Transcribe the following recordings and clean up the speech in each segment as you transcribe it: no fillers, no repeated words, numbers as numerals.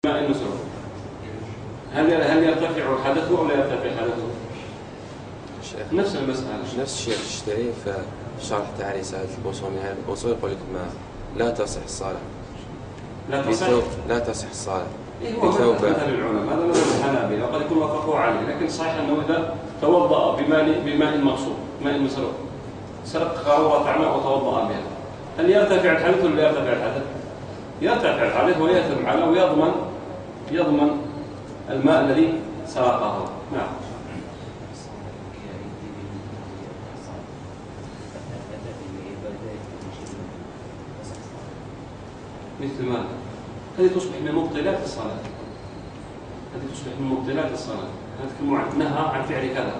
ماء المسروق هل يرتفع حدثه أو لا يرتفع حدثه؟ نفس المسألة، نفس الشيء تشتري في شرح تعريس هذا البوصون من هذا البوصون يقول لك ما لا تصح الصلاة. لا تصح الصلاة. هو مثل العلماء، هذا مثل الحنابلة وقد يكون وافقوا عليه، لكن صحيح أنه إذا توضأ بماء مغصوب، ماء مسروق، سرق قارورة ماء وتوضأ بها، هل يرتفع الحدث ولا لا يرتفع الحدث؟ يرتفع الحدث ويأثم عليه ويضمن الماء الذي سرقه. نعم. مثل ماذا؟ هذه تصبح من مبطلات الصلاة. هذه نهى عن فعل كذا.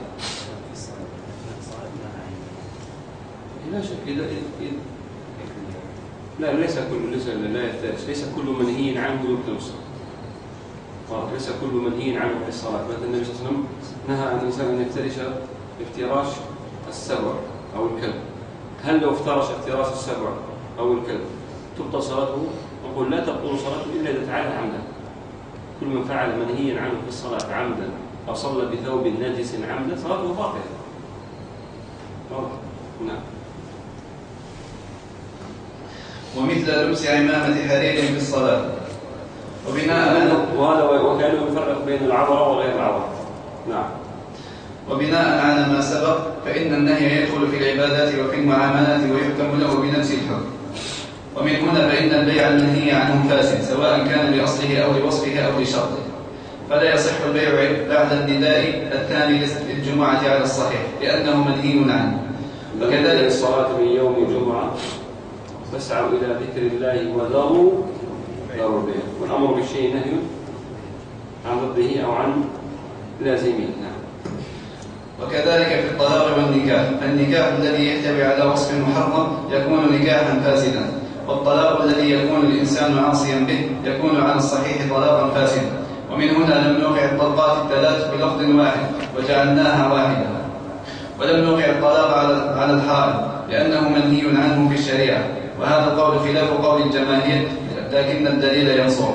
لا شك ليس كل منهي عنه يبطل الصلاة. ليس كل منهي عنه في الصلاة. مثلا النبي صلى الله عليه وسلم نهى عن الإنسان أن يفترش افتراش السبع أو الكلب. هل لو افترش افتراش السبع أو الكلب تبطل صلاته؟ نقول لا تبطل صلاته إلا إذا تعالى عمدا. كل من فعل منهيا عنه في الصلاة عمدا أو صلى بثوب نجس عمدا صلاته باطلة. نعم. ومثل لبس عمامة حرير في الصلاة. وكانوا يفرق بين العورة وغير العورة. نعم. وبناء على ما سبق فإن النهي يدخل في العبادات وفي المعاملات ويحكم له بنفس الحكم. ومن هنا فإن البيع المنهي عنه فاسد سواء كان لأصله أو لوصفه أو لشرطه، فلا يصح البيع بعد النداء الثاني للجمعة على الصحيح لأنه منهي عنه. وكذلك الصلاة من يوم الجمعة فاسعوا إلى ذكر الله وذروا البيع، والأمر بالشيء نهي عن ضده أو عن لازمه. نعم. وكذلك في الطلاق والنكاح، فالنكاح الذي يحتوي على وصف محرم يكون نكاحا فاسدا، والطلاق الذي يكون الإنسان عاصيا به يكون على الصحيح طلاقا فاسدا. ومن هنا لم نوقع الطلقات الثلاث بلفظ واحد وجعلناها واحدة، ولم نوقع الطلاق على الحائض لأنه منهي عنه في الشريعة، وهذا القول خلاف قول الجماهير لكن الدليل ينصر.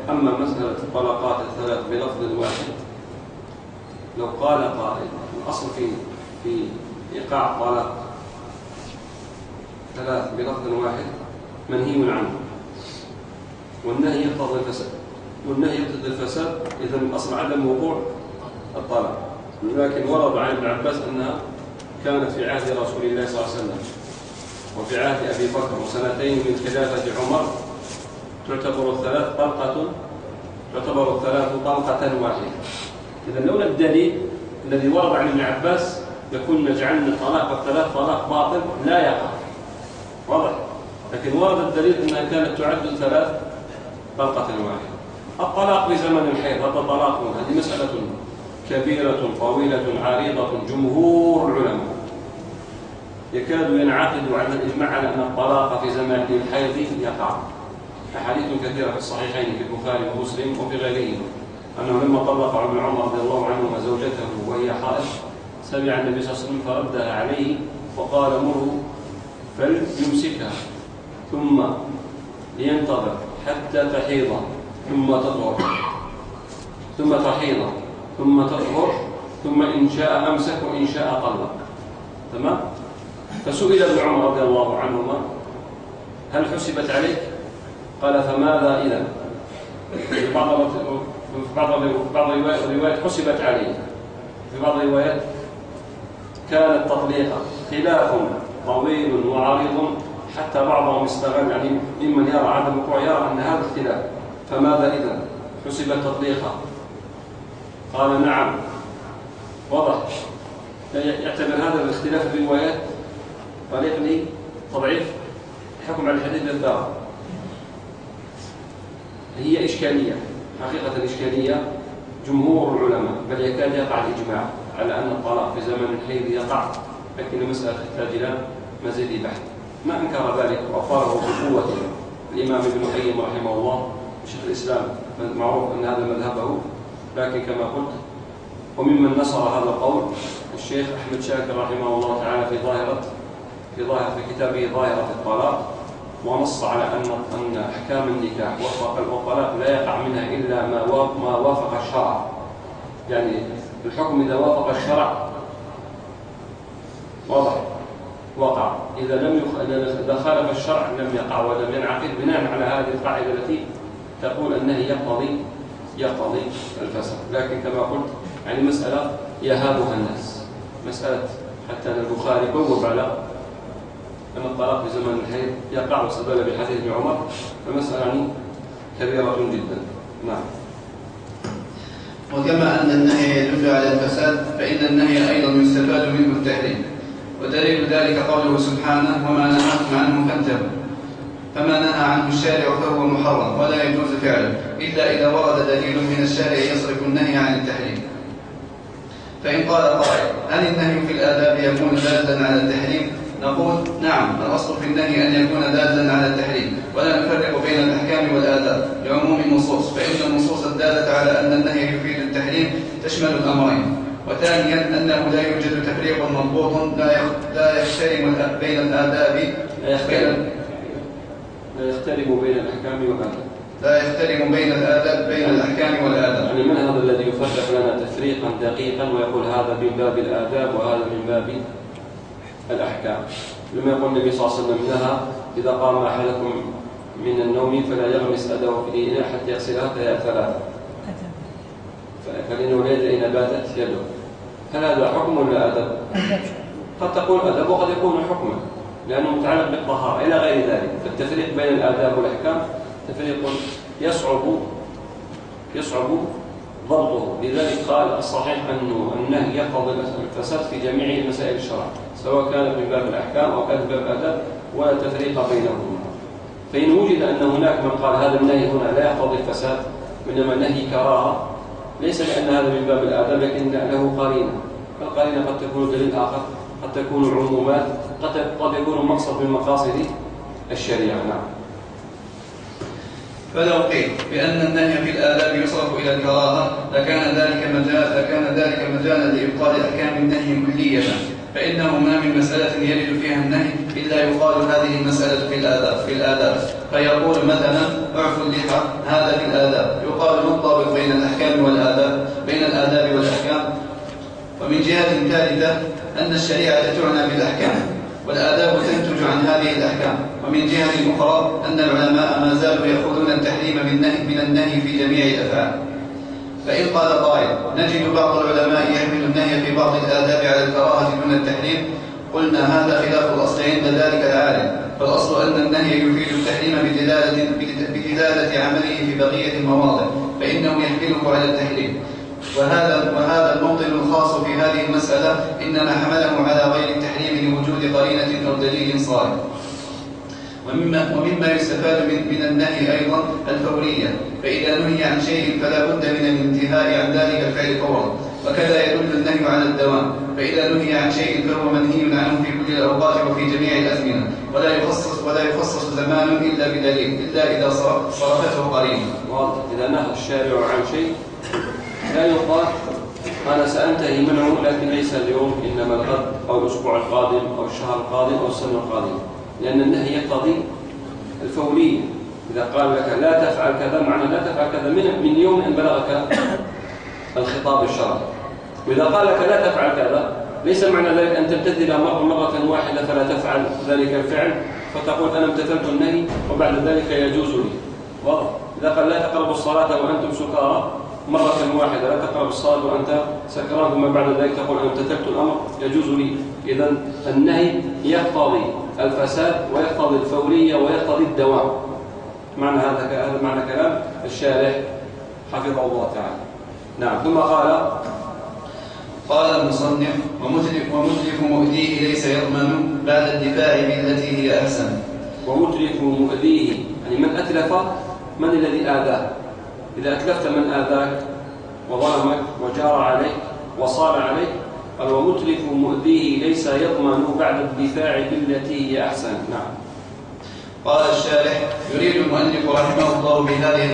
أما مسألة الطلقات الثلاث بلفظ واحد، لو قال قائل الأصل في إيقاع طلاق ثلاث بلفظ واحد منهي عنه، والنهي يقتضي الفساد، إذا الأصل عدم وقوع الطلاق. لكن ورد عن ابن عباس أنها كانت في عهد رسول الله صلى الله عليه وسلم وفي عهد أبي بكر وسنتين من خلافة عمر تعتبر الثلاث طلقة واحدة. إذا لولا الدليل الذي ورد عن ابن عباس يكون جعلنا الطلاق الثلاث طلاق باطل لا يقع، واضح. لكن ورد الدليل أنها كانت تعد ثلاث طلقة واحدة. الطلاق في زمن الحيض هذا طلاق، هذه مسألة كبيرة طويلة عريضة. جمهور العلماء يكاد ينعقد على الإجماع على أن الطلاق في زمن الحيض يقع. أحاديث كثيرة في الصحيحين في البخاري ومسلم وفي غيرهما أنه لما طلق ابن عمر رضي الله عنه زوجته وهي حائض سمع النبي صلى الله عليه وسلم فردها عليه وقال مره فليمسكها ثم لينتظر حتى تحيض ثم تطهر ثم تحيض ثم تطهر ثم إن شاء أمسك وإن شاء طلق. تمام؟ فسئل ابن عمر رضي الله عنهما هل حسبت عليك؟ قال فماذا إذا؟ في بعض الروايات حسبت عليه، في بعض الروايات كانت تطليقا. خلاف طويل وعريض حتى بعضهم استغل، يعني ممن يرى عدم الوقوع يرى أن هذا اختلاف. فماذا إذا؟ حسبت تطليقا؟ قال نعم. واضح. يعتبر هذا الاختلاف في الروايات طريق لي تضعيف حكم على الحديث بالباب. هي إشكالية، حقيقة إشكالية. جمهور العلماء بل يكاد يقع الإجماع على أن الطلاق في زمن الحيض يقع، لكن المسألة تحتاج إلى مزيد بحث. ما أنكر ذلك وأقره بقوة الإمام ابن القيم رحمه الله شيخ الإسلام، معروف أن هذا مذهبه، لكن كما قلت وممن نصر هذا القول الشيخ أحمد شاكر رحمه الله تعالى في كتابه ظاهرة الطلاق ونص على أن أحكام النكاح والطلاق لا يقع منها إلا ما وافق الشرع، يعني الحكم إذا وافق الشرع واضح وقع، إذا خالف الشرع لم يقع ولم ينعقد، بناء على هذه القاعدة التي تقول أنه يقتضي الفساد. لكن كما قلت يعني مسألة يهابها الناس، مسألة حتى البخاري بوب على أن الطلاق في زمن الحيض يقع واستدل بحديث ابن عمر، فمسألة يعني كبيرة جدا. نعم. وكما أن النهي يدل على الفساد فإن النهي أيضا يستفاد منه التحريم، ودليل ذلك قوله سبحانه وما نهاكم عنه فانتهوا، فما نهى عنه الشارع فهو محرم ولا يجوز فعله إلا إذا ورد دليل من الشارع يصرف النهي عن التحريم. فإن قال قائل هل النهي في الآداب يكون دالا على التحريم؟ نقول نعم، الأصل في النهي أن يكون دالا على التحريم، ولا نفرق بين الأحكام والآداب لعموم النصوص، فإن النصوص الدالة على أن النهي يفيد التحريم تشمل الأمرين. وثانيا أنه لا يوجد تفريق مضبوط لا يحترم بين الآداب لا يختلف بين الأحكام والآداب، لا يحترم بين الأحكام والآداب. يعني من هذا الذي يفرق لنا تفريقا دقيقا ويقول هذا من باب الآداب وهذا من باب الأحكام؟ لما يقول النبي صلى الله عليه وسلم لها إذا قام أحدكم من النوم فلا يغمس أداه في إناء حتى يغسلها ثلاثة، فإنه لا يدري أين باتت يده. هل هذا حكم ولا أدب؟ قد تقول أدب وقد يكون حكما لأنه متعلق بالطهارة إلى غير ذلك. فالتفريق بين الآداب والأحكام تفريق يصعب ضبطه. لذلك قال الصحيح أنه النهي يقتضي الفساد في جميع مسائل الشرع، سواء كانت من باب الأحكام أو كانت من باب الآداب، ولا تفريق بينهما. فإن وجد أن هناك من قال هذا النهي هنا لا يقتضي الفساد وإنما نهي كراهة، ليس لأن هذا من باب الآداب لكن له قرينة، فالقرينة قد تكون دليل آخر، قد تكون عمومات، قد يكون مقصد من مقاصد الشريعة. نعم. فلو قيل بأن النهي في الآداب يصرف إلى الكراهة لكان ذلك مجالا لإبطال أحكام النهي كلية، فإنه ما من مسألة يرد فيها النهي إلا يقال هذه المسألة في الآداب، فيقول مثلا اعفوا اللحى هذا في الآداب، يقال نضبط بين الأحكام بين الآداب والأحكام. ومن جهة ثالثة أن الشريعة تعنى بالأحكام والآداب تنتج عن هذه الأحكام. ومن جهة أخرى أن العلماء ما زالوا يأخذون التحريم من النهي في جميع الأفعال. فإن قال قائل نجد بعض العلماء يحمل النهي في بعض الآداب على الكراهة دون التحريم، قلنا هذا خلاف الأصل عند ذلك العالم، فالأصل أن النهي يفيد التحريم بدلالة عمله في بقية المواضع، فإنه يحمله على التحريم. وهذا الموطن الخاص في هذه المسألة إنما حمله على غير التحريم لوجود قرينة أو دليل صارم. ومما يستفاد من النهي أيضا الفورية، فإذا نهي عن شيء فلا بد من الانتهاء عن ذلك الفعل فورا. وكذا يدل النهي على الدوام، فإذا نهي عن شيء فهو منهي عنه في كل الأوقات وفي جميع الأزمنة، ولا يخصص زمان إلا بدليل إلا إذا صرفته قرينة. إذا نهى الشارع عن شيء لا يقال أنا سأنتهي منه لكن ليس اليوم إنما الغد أو الأسبوع القادم أو الشهر القادم أو السنة القادمة، لأن النهي يقتضي الفورية. إذا قال لك لا تفعل كذا معنى لا تفعل كذا من يوم أن بلغك الخطاب الشرعي. وإذا قال لك لا تفعل كذا ليس معنى ذلك أن تمتثل مرة واحدة فلا تفعل ذلك الفعل فتقول أنا امتثلت النهي وبعد ذلك يجوز لي. واضح؟ إذا قال لا تقربوا الصلاة وأنتم سكارى مرة واحدة، لا تقرب الصلاة وأنت سكران، ثم بعد ذلك تقول أنا امتثلت الأمر يجوز لي. إذن النهي يقتضي الفساد ويقتضي الفورية ويقتضي الدوام. هذا معنى كلام الشارح حفظه الله تعالى. نعم. ثم قال المصنف ومتلف مؤذيه ليس يضمن بعد الدفاع بالتي هي أحسن. ومتلف مؤذيه يعني من أتلف من الذي آذاه. إذا أتلفت من آذاك وظلمك وجار عليك وصال عليك، قال ومتلف مؤذيه ليس يضمن بعد الدفاع بالتي هي أحسن. نعم. قال الشارح يريد المؤلف رحمه الله بهذه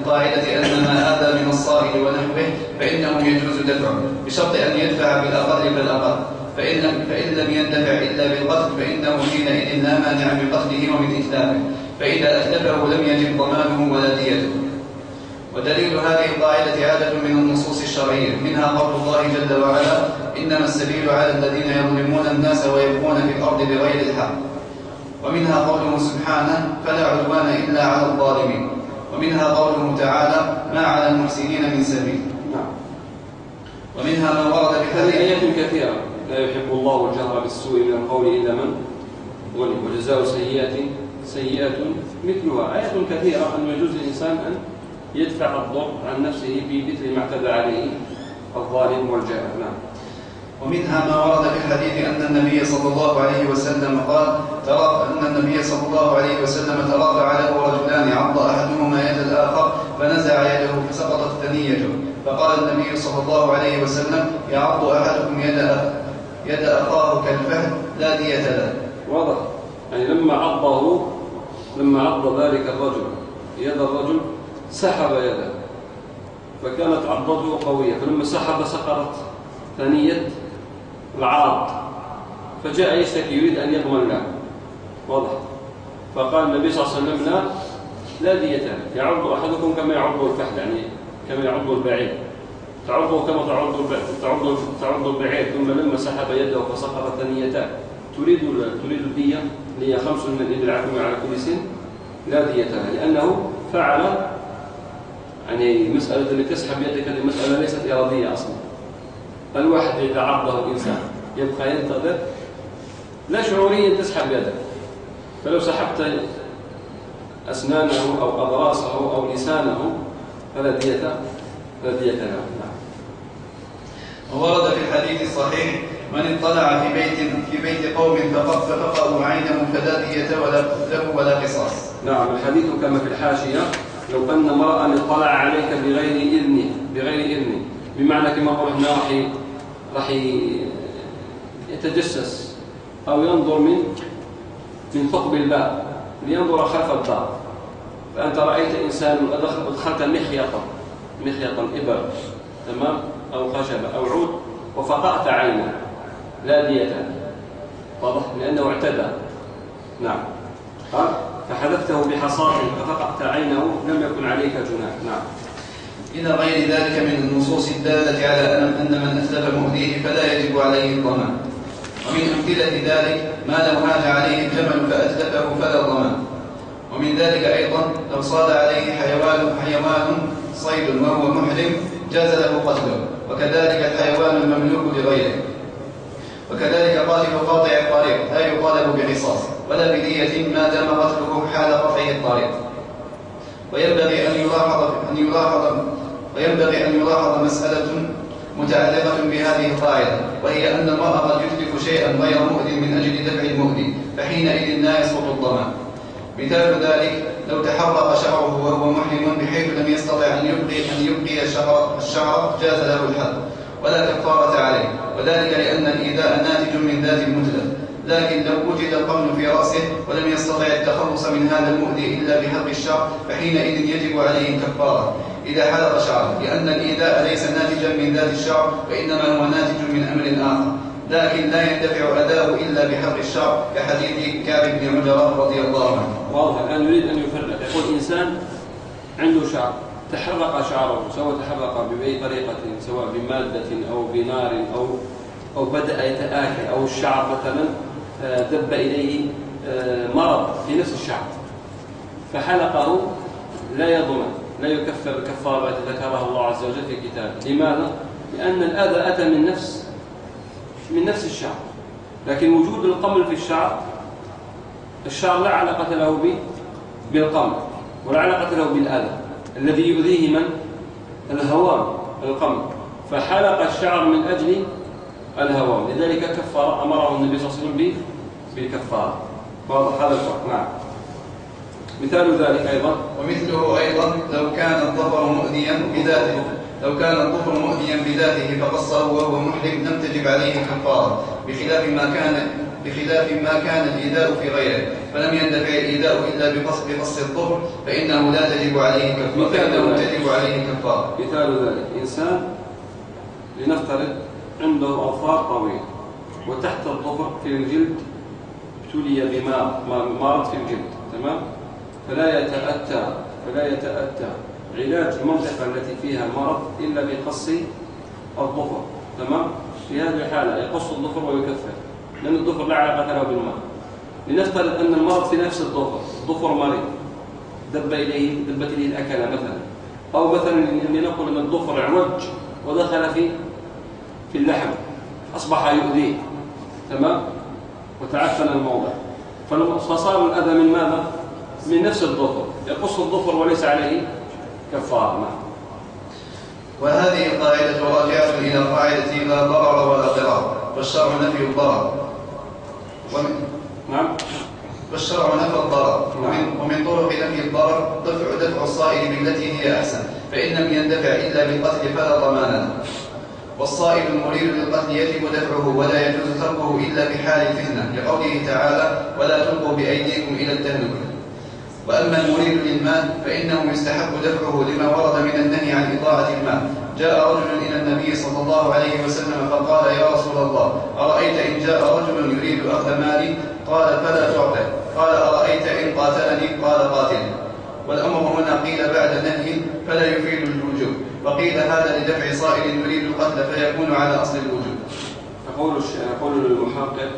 القاعدة أن ما آذى من الصائل ونحوه فإنه يجوز دفعه بشرط أن يدفع بالأقل فالأقل، فإن لم يندفع إلا بالقتل فإنه حينئذ لا مانع من قتله ومن إتلافه، فإذا أتلفه لم يجب ضمانه ولا ديته. ودليل هذه القاعدة عادة من النصوص الشرعية، منها قول الله جل وعلا: إنما السبيل على الذين يظلمون الناس ويبغون في الأرض بغير الحق. ومنها قوله سبحانه: فلا عدوان إلا على الظالمين. ومنها قوله تعالى: ما على المحسنين من سبيل. ومنها ما ورد في هذه آيات كثيرة: لا يحب الله الجهر بالسوء من القول إلا من ظلم، وجزاء سيئات مثلها. آيات كثيرة أن يجوز للإنسان أن يدفع الضر عن نفسه بمثل ما اعتدى عليه الظالم والجائر. نعم. ومنها ما ورد في الحديث أن النبي صلى الله عليه وسلم قال: ترافع له رجلان عض أحدهما يد الآخر فنزع يده فسقطت ثنيته، فقال النبي صلى الله عليه وسلم: يعض أحدكم يد أخاه كالفهد لا دية له. واضح. يعني لما عض ذلك الرجل يد الرجل سحب يده، فكانت عضته قوية، فلما سحب سقطت ثانية العاض، فجاء يشتكي يريد أن يضمن له. واضح. فقال النبي صلى الله عليه وسلم: لا دية له، يعض أحدكم كما يعض الفحل، يعني كما يعض البعير، تعضه كما تعض البعير. ثم لما سحب يده فسقطت ثانيتان، تريد الدية اللي هي 5 من الإبل على كل سن، لا دية له، لأنه فعل يعني مسألة اللي تسحب يدك هذه مسألة ليست إرادية أصلا. الواحد إذا عضه الإنسان يبقى ينتظر، لا شعوريا تسحب يدك، فلو سحبت أسنانه أو أضراسه أو لسانه فلا دية له. وورد في الحديث الصحيح: من اطلع في بيت قوم ففقأوا عينه فلا دية له ولا قصاص. نعم. الحديث كما في الحاشية: لو أن امرأ اطلع عليك بغير إذنه، بمعنى كما قلنا راح يتجسس أو ينظر من ثقب الباب لينظر خلف الدار، فأنت رأيت إنسان أدخلت مخيطا إبر، تمام، أو خشبة أو عود، وفقأت عينه، لا دية. واضح. لأنه اعتدى. نعم. فحذفته بحصاة ففقأت عينه، لم يكن عليك جناح. نعم. إلى غير ذلك من النصوص الدالة على أن من أتلف مؤذيه فلا يجب عليه الضمان. ومن أمثلة ذلك ما لو هاج عليه الجمل فأتلفه فلا ضمان. ومن ذلك أيضا لو صاد عليه حيوان صيد وهو محرم جاز له قتله، وكذلك الحيوان المملوك لغيره. وكذلك قاتل قاطع الطريق لا يطالب بقصاص ولا بدية ما دام قتله حال قطعه الطريق. وينبغي أن يلاحظ مسألة متعلقة بهذه القاعدة، وهي أن المرء قد يتلف شيئا غير مؤذٍ من أجل دفع المؤذي، فحينئذ لا يسقط الضمان. مثال ذلك: لو تحرق شعره وهو محرم بحيث لم يستطع أن يبقي الشعر جاز له الحد ولا كفارة عليه، وذلك لأن الإيذاء ناتج من ذات المتلف. لكن لو وجد القرن في رأسه ولم يستطع التخلص من هذا المؤذي إلا بحلق الشعر، فحينئذ يجب عليه الكفارة إذا حلق شعره، لأن الإيذاء ليس ناتجا من ذات الشعر، وإنما هو ناتج من أمر آخر، لكن لا يندفع أداؤه إلا بحلق الشعر، كحديث كعب بن عجرة رضي الله عنه. واضح. الآن يريد أن يفرق، يقول إنسان عنده شعر، تحرق شعره، سواء تحرق بأي طريقة، سواء بمادة أو بنار أو بدأ يتآكل، أو الشعر مثلا دب إليه مرض في نفس الشعر فحلقه، لا يضمن، لا يكفر الكفارة التي ذكرها الله عز وجل في كتابه. لماذا؟ لأن الأذى أتى من نفس الشعر، لكن وجود القمل في الشعر لا علاقة له بالقمل، ولا علاقة له بالأذى الذي يؤذيه من؟ الهوام، القمل، فحلق الشعر من أجل الهوام، لذلك كفر، أمره النبي صلى الله عليه وسلم بالكفارة. واضح هذا الفرق. نعم. مثال ذلك أيضا: ومثله أيضا لو كان الظفر مؤذيا بذاته فقصه وهو محرم لم تجب عليه الكفارة، بخلاف ما كان الإيذاء في غيره، فلم يندفع الإيذاء إلا بقص الظفر فإنه لا تجب عليه كفارة. مثال ذلك: إنسان لنفترض عنده أظفار طويلة، وتحت الظفر في الجلد ابتلي بمرض في الجلد، تمام؟ فلا يتأتى علاج المنطقة التي فيها المرض إلا بقص الظفر، تمام؟ في هذه الحالة يقص الظفر ويكفر، لأن الظفر لا علاقة له بالماء. لنفترض أن المرض في نفس الظفر مريض دبت إليه الأكلة مثلا، أو مثلا لنقل أن الظفر اعوج ودخل في اللحم أصبح يؤذيه، تمام؟ وتعفن الموضع، فصار الأذى من ماذا؟ من نفس الظفر، يقص الظفر وليس عليه كفارة. وهذه القاعدة راجعة إلى قاعدة لا ضرر ولا ضرار، والشرع نفي الضرر. نعم. والشرع نفى الضرر. ومن طرق نفي الضرر دفع الصائل بالتي هي أحسن، فإن لم يندفع إلا بالقتل فلا ضمان له. والصائل المريد للقتل يجب دفعه ولا يجوز تركه إلا في حال الفتنة، لقوله تعالى: ولا تلقوا بأيديكم إلى التهلكة. وأما المريد للمال فإنه يستحب دفعه لما ورد من النهي عن إضاعة المال. جاء رجل إلى النبي صلى الله عليه وسلم فقال: يا رسول الله، أرأيت إن جاء رجل يريد أخذ مالي؟ قال: فلا تعطه. قال: أرأيت إن قاتلني؟ قال: قاتلني. والأمر هنا قيل بعد نهي فلا يفيد الوجوب، وقيل هذا لدفع صائل يريد القتل فيكون على أصل الوجوب. يقول المحقق،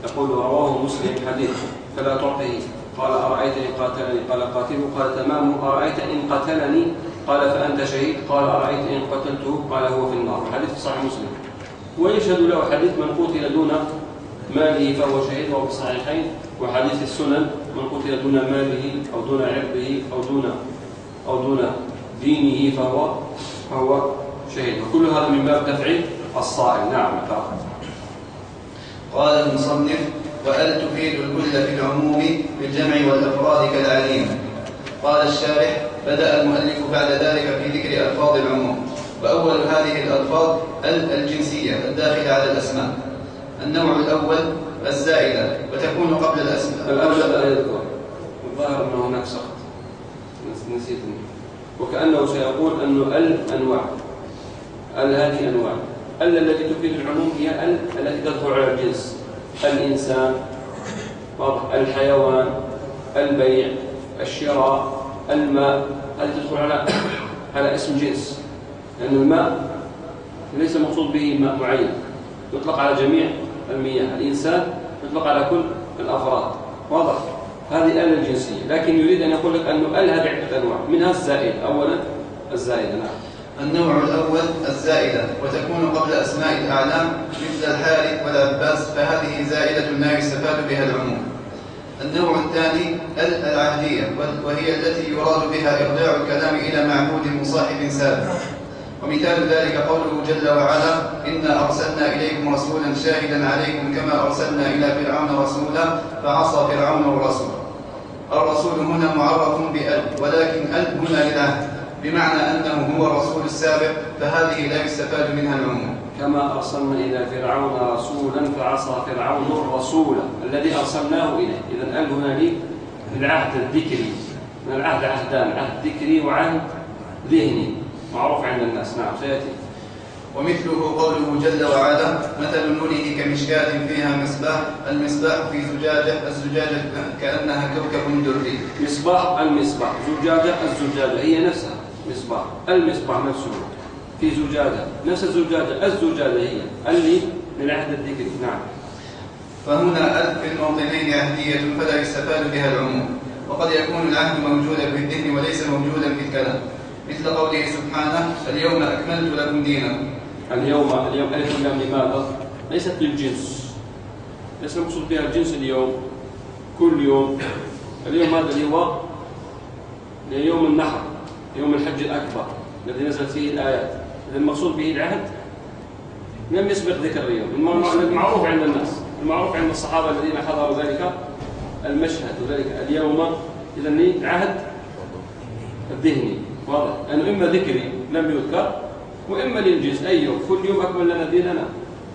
يقول: رواه مسلم حديث فلا تعطه، قال: أرأيت إن قاتلني؟ قال: قاتله. قال: تمام. أرأيت إن قتلني؟ قال: فأنت شهيد. قال: أرأيت إن قتلته؟ قال: هو في النار. حديث في صحيح مسلم. ويشهد له حديث من قتل دون ماله فهو شهيد، وهو في الصحيحين. وحديث السنن: من قتل دون ماله أو دون عرضه أو دون دينه فهو شهيد. وكل هذا من باب دفع الصائل. نعم. قال المصنف: وأل تفيد الكل في العموم بالجمع والأفراد كالعليم. قال الشارح: بدأ المؤلف بعد ذلك في ذكر ألفاظ العموم، وأول هذه الألفاظ الجنسية الداخلة على الأسماء. النوع الأول الزائدة، وتكون قبل الأسماء. الظاهر أنه هناك سقط، نسيت، وكأنه سيقول أنه أنواع. هذه أنواع. التي تفيد العموم هي التي تدخل على الجنس: الإنسان، الحيوان، البيع، الشراء، الماء. هذه تدخل على اسم جنس، لأن الماء ليس مقصود به ماء معين، يطلق على جميع المياه. الإنسان يطلق على كل الأفراد. واضح؟ هذه الجنسية. لكن يريد أن يقول لك أنه هذه عدة أنواع، منها الزائد. أولا الزائدة. نعم. النوع الأول الزائدة، وتكون قبل أسماء الأعلام مثل الحارث والعباس، فهذه زائدة لا يستفاد بها العموم. النوع الثاني العهدية، وهي التي يراد بها إرجاع الكلام إلى معبود مصاحب سابق. ومثال ذلك قوله جل وعلا: إنا أرسلنا إليكم رسولا شاهدا عليكم كما أرسلنا إلى فرعون رسولا فعصى فرعون الرسول. الرسول هنا معرف بأل، ولكن أل هنا للعهد، بمعنى أنه هو الرسول السابق، فهذه لا يستفاد منها العموم. كما أرسلنا إلى فرعون رسولا فعصى فرعون الرسول الذي أرسلناه إليه. إذن أل هنا للعهد الذكري. من العهد عهدان: عهد ذكري وعهد ذهني، معروف عند الناس. نعم، سيأتي. ومثله قوله جل وعلا: مثل نوره كمشكاة فيها مصباح، المصباح في زجاجة، الزجاجة كأنها كوكب دري. مصباح، المصباح، زجاجة، الزجاجة هي نفسها مصباح. المصباح نفسه في زجاجة، نفس الزجاجة هي اللي للعهد الذكري. نعم. فهنا أل في الموطنين عهدية فلا يستفاد بها العموم، وقد يكون العهد موجودا في الذهن وليس موجودا في الكلام، مثل قوله سبحانه: اليوم أكملت لكم دينكم. اليوم ألف اللام لماذا؟ ليست للجنس، ليس المقصود بها الجنس اليوم، كل يوم. اليوم هذا اللي هو يوم النحر، يوم الحج الأكبر الذي نزلت فيه الآيات. إذا المقصود به العهد لم يسبق ذكر اليوم. المعروف عند الناس، المعروف عند الصحابة الذين حضروا ذلك المشهد وذلك اليوم. إذا العهد الذهني واضح، لأنه إما ذكري لم يذكر، وإما للجنس أي يوم، كل يوم أكمل لنا ديننا.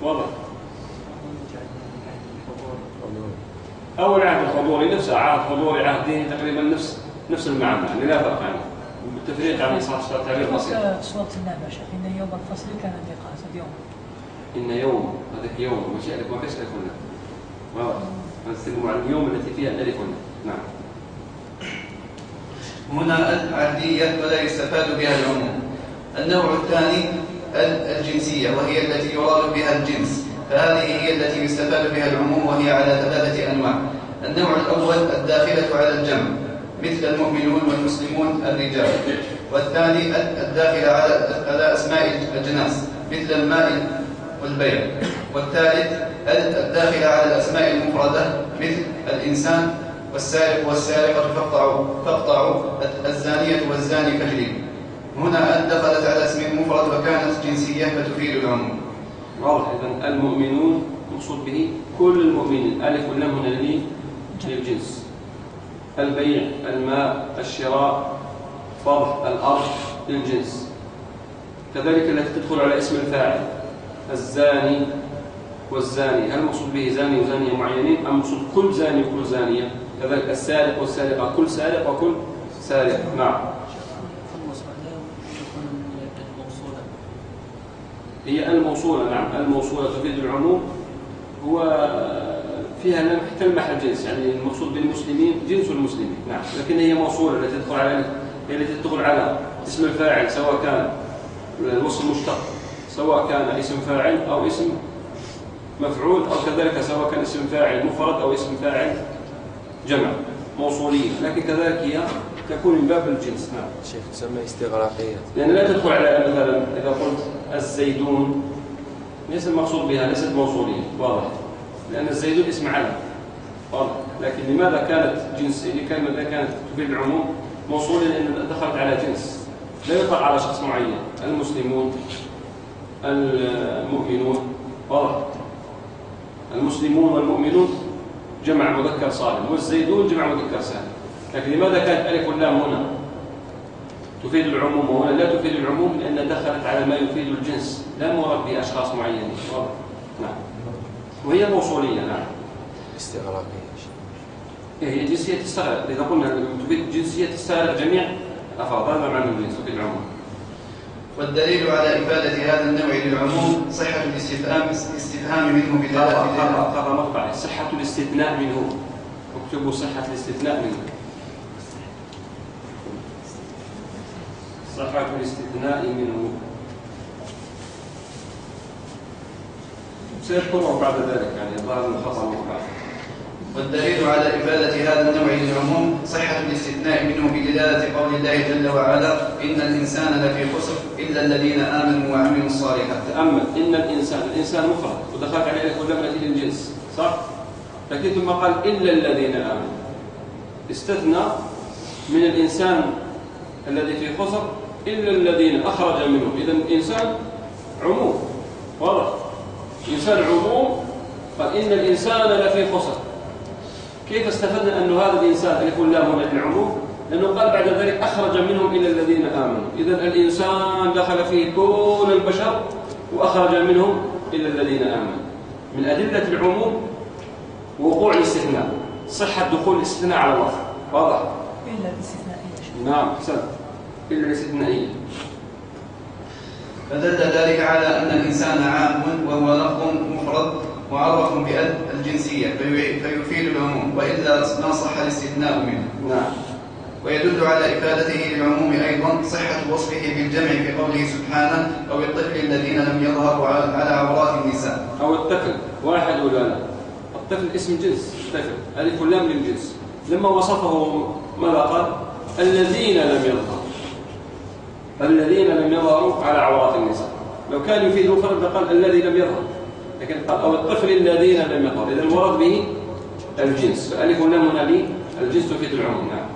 واضح. أو العهد الحضوري نفسه، عهد حضوري، عهد ديني، تقريبا نفس المعنى، يعني لا فرق عنه، بالتفريق عن صار تعبير بسيط. سورة النبأ إن يوم الفصل كان ميقات اليوم. إن يوم هذاك يوم ماشي ألف ما كاش ألف ولا واضح. نتكلم عن اليوم التي فيها الألف ولا. نعم. هنا العهدية ولا يستفاد بها العموم. النوع الثاني الجنسية وهي التي يراد بها الجنس، فهذه هي التي يستفاد بها العموم وهي على 3 أنواع. النوع الأول الداخلة على الجمع مثل المؤمنون والمسلمون الرجال، والثاني الداخلة على أسماء الجناس مثل الماء والبيع، والثالث الداخلة على الأسماء المفردة مثل الإنسان والسارق والسارقة فاقطعوا الزانية والزاني فاجلدوا. هنا دخلت على اسم المفرد وكانت جنسية فتفيد العموم. واضح. إذن المؤمنون مقصود به كل المؤمنين، ألف واللام هنا للجنس. البيع، الماء، الشراء، فضح، الأرض للجنس. كذلك التي تدخل على اسم الفاعل الزاني والزاني، هل مقصود به زاني وزانية معينين أم مقصود كل زاني وكل زانية؟ كذلك السارق والسارقة، كل سارق وكل سارق. نعم. هي الموصولة. نعم الموصولة تفيد العموم، هو فيها لم تلمح الجنس، يعني المقصود بالمسلمين جنس المسلمين. نعم. لكن هي موصولة التي تدخل على تدخل على اسم الفاعل سواء كان الوصف المشتق، سواء كان اسم فاعل أو اسم مفعول، أو كذلك سواء كان اسم فاعل مفرد أو اسم فاعل جمع، موصولية. لكن كذلك هي تكون من باب الجنس. نعم. شيخ تسمى استغراقية، لأن لا تدخل على مثلا إذا قلت الزيدون ليس المقصود بها ليست موصولية. واضح. لأن الزيدون اسم علم. واضح. لكن لماذا كانت جنس؟ لماذا كانت تفيد العموم موصولة؟ لأن دخلت على جنس لا يطلق على شخص معين. المسلمون، المؤمنون. واضح. المسلمون والمؤمنون جمع مذكر صالم، والزيدون جمع مذكر سالم. لكن لماذا كانت ألف واللام هنا تفيد العموم وهنا لا تفيد العموم؟ لأن دخلت على ما يفيد الجنس، لا مراد به أشخاص معينين. واضح. نعم. وهي موصولية. نعم. استغراقية. هي جنسية تستغرق. إذا قلنا تفيد جنسية تستغرق جميع الأفراد، هذا معنى الجنس تفيد العموم. والدليل على إفادة هذا النوع للعموم صحة الاستفهام منه بدلالة خطأ مقطع. صحة الاستثناء منه. اكتبوا صحة الاستثناء منه. صحة الاستثناء منه سيذكره بعد ذلك، يعني الظاهر الخطأ مقطع. والدليل على إفادة هذا النوع للعموم صحة الاستثناء منه بدلالة قول الله جل وعلا إن الإنسان لفي خسر إلا الذين آمنوا وعملوا الصالحات. تأمل. إن الإنسان مفرد ودخلت عليه كل من الجنس، صح؟ لكن ثم قال إلا الذين آمنوا، استثنى من الإنسان الذي في خسر إلا الذين أخرج منهم. إذن الإنسان عموم. واضح. إنسان عموم. قال إن الإنسان لفي خسر. كيف استفدنا أن هذا الإنسان ألف واللام هنا للعموم؟ لأنه قال بعد ذلك أخرج منهم إلا الذين آمنوا. إذن الإنسان دخل فيه كل البشر وأخرج منهم إلا الذين آمنوا. من أدلة العموم وقوع الاستثناء، صحة دخول الاستثناء على اللفظ. واضح؟ إلا الاستثنائية. نعم أحسنت. إلا الاستثنائية. فدل ذلك على أن الإنسان عام وهو لفظ مفرد معرف بأل الجنسية فيفيد العموم، وإلا ما صح الاستثناء منه. نعم. ويدل على إفادته للعموم أيضا صحة وصفه بالجمع في قوله سبحانه أو الطفل الذين لم يظهروا على عورات النساء. أو الطفل واحد ولا لا؟ الطفل اسم جنس، طفل ألف واللام للجنس. لما وصفه ماذا قال؟ الذين لم يظهروا، الذين لم يظهروا على عورات النساء. لو كان يفيد مفرد لقال الذي لم يظهر، لكن قال أو الطفل الذين لم يظهروا. إذا المراد به الجنس، فألف واللام هنا للجنس تفيد العموم. نعم.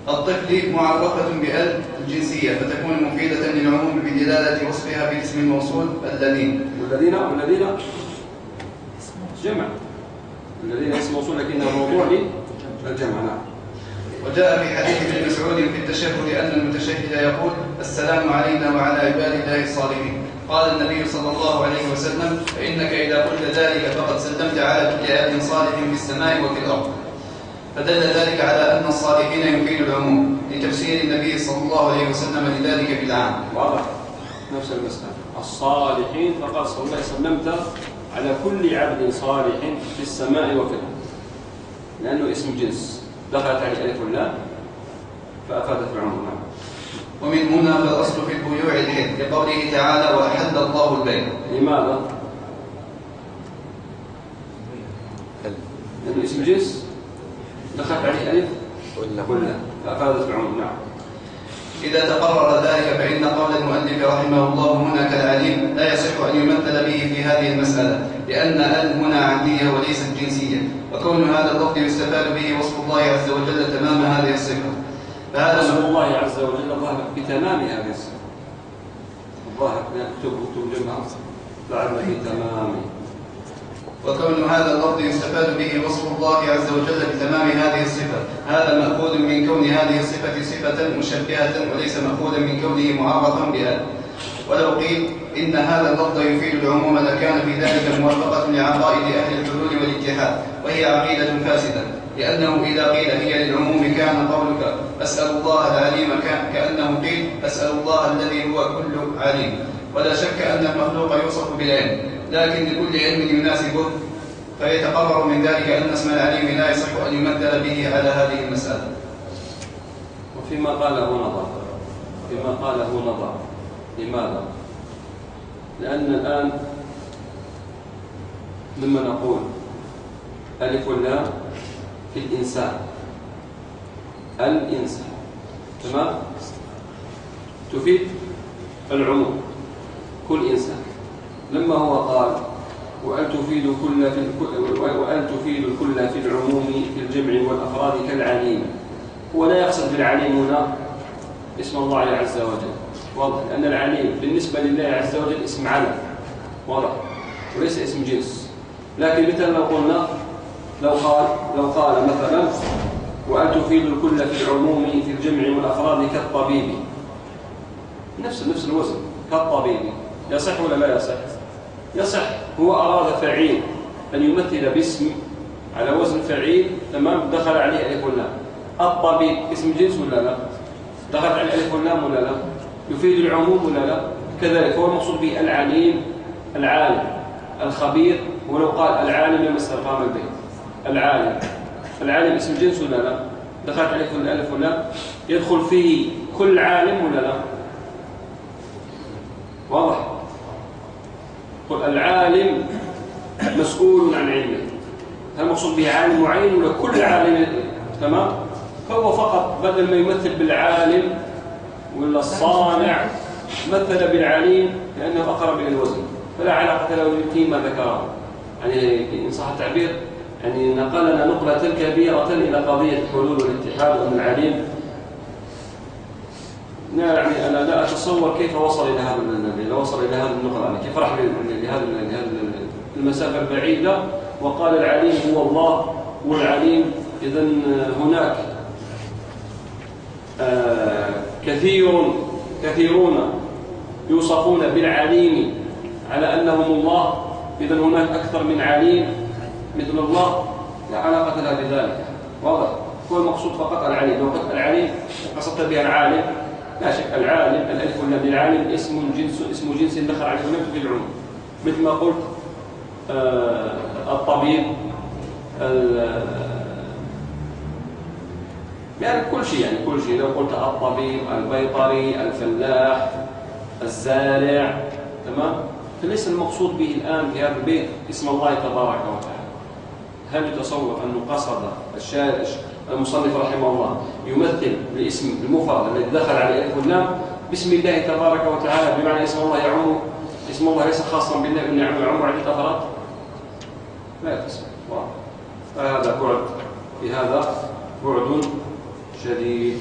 الطفل معرفة بأل الجنسية فتكون مفيدة للعموم بدلالة وصفها بالاسم الموصول الذين. والذين جمع. الذين اسم موصول لكنه موضوع للجمع. نعم. وجاء في حديث ابن مسعود في التشهد أن المتشهد يقول السلام علينا وعلى عباد الله الصالحين. قال النبي صلى الله عليه وسلم فإنك إذا قلت ذلك فقد سلمت على كل عبد صالح في السماء وفي الأرض. فدل ذلك على أن الصالحين يفيد العموم لتفسير النبي صلى الله عليه وسلم لذلك في العام. واضح. نفس المسألة. الصالحين فقال صلى الله عليه وسلم على كل عبد صالح في السماء وفي الأرض، لأنه اسم جنس دخلت عليه ألف واللام فأفادت العموم. ومن هنا فالأصل في البيوع الحل لقوله تعالى وأحل الله البيع. لماذا؟ لأنه اسم جنس دخلت عليه ألف واللام فأفادت العموم. نعم. إذا تقرر ذلك فإن قول المؤلف رحمه الله هنا كالعليم لا يصح أن يمثل به في هذه المسألة، لأن هنا عدية وليست جنسية، وكون هذا اللفظ يستفاد به وصف الله عز وجل تمام هذه الصفة. فهذا وصف الله عز وجل ظهر بتمام هذه الصفة. الظاهر اكتب جمعة لعل بتمام. وكون هذا اللفظ يستفاد به وصف الله عز وجل بتمام هذه الصفة، هذا مأخوذ من كون هذه الصفة صفة مشبهة وليس مأخوذا من كونه معرفا بها. ولو قيل إن هذا اللفظ يفيد العموم لكان في ذلك موافقة لعقائد أهل الحلول والاتحاد، وهي عقيدة فاسدة، لأنه إذا قيل هي للعموم كان قولك أسأل الله العليم كأنه قيل أسأل الله الذي هو كل عليم. ولا شك أن المخلوق يوصف بالعلم، لكن لكل علم يناسبه، فيتقرر من ذلك أن اسم العليم لا يصح أن يمثل به على هذه المسألة. وفيما قاله نظر. لماذا؟ لأن الآن لما نقول ألف واللام في الإنسان تمام تفيد العموم كل إنسان. لما هو قال وأن تفيد الكل في العموم في الجمع والأفراد كالعليم، هو لا يقصد بالعليم هنا اسم الله عز وجل، واضح، لأن العليم بالنسبة لله عز وجل اسم علم، واضح، وليس اسم جنس. لكن مثل لو قال مثلا وأن تفيد الكل في العموم في الجمع والأفراد كالطبيب، نفس الوزن كالطبيب، يصح ولا لا يصح؟ يصح. هو أراد فعيل أن يمثل باسم على وزن فعيل، تمام، دخل عليه ألف واللام. الطبيب اسم جنس ولا لا؟ دخل عليه ألف واللام ولا لا؟ يفيد العموم ولا لا؟ كذلك هو المقصود به العليم، العالم، الخبير. ولو قال العالم يمثل قام البيت. العالم اسم جنس ولا لا؟ دخلت عليه الألف واللام، يدخل فيه كل عالم ولا لا؟ واضح. قل العالم مسؤول عن علمه، هل المقصود به عالم معين ولا كل عالم؟ تمام. فهو فقط بدل ما يمثل بالعالم ولا الصانع مثل بالعليم لأنه أقرب إلى الوزن، فلا علاقة له فيما ذكره. يعني إن صح التعبير يعني نقلنا نقلة كبيرة إلى قضية الحلول والاتحاد وأن العليم. يعني أنا لا أتصور كيف وصل إلى هذا النقطة، يعني كيف راح لهذه المسافة البعيدة وقال العليم هو الله والعليم. إذن هناك كثيرون يوصفون بالعليم على أنهم الله، إذن هناك أكثر من عليم مثل الله، لا علاقة لها بذلك، واضح. هو المقصود فقط العليم. لو قلت العليم قصدت بها العالم، لا شك العالم الألف واللام للعالم اسم جنس دخل عليه في العموم، مثل ما قلت الطبيب، يعني كل شيء لو قلت الطبيب، البيطري، الفلاح، الزارع، تمام. فليس المقصود به الآن في هذا البيت اسم الله تبارك وتعالى. هل يتصور أنه قصد الشارع المصنف رحمه الله يمثل الاسم المفرد الذي دخل عليه الف واللام باسم الله تبارك وتعالى، بمعنى اسم الله يعم، اسم الله ليس خاصا بالله بأن يعم عدة أفراد؟ لا يتصور. فهذا بعد، في هذا بعد شديد.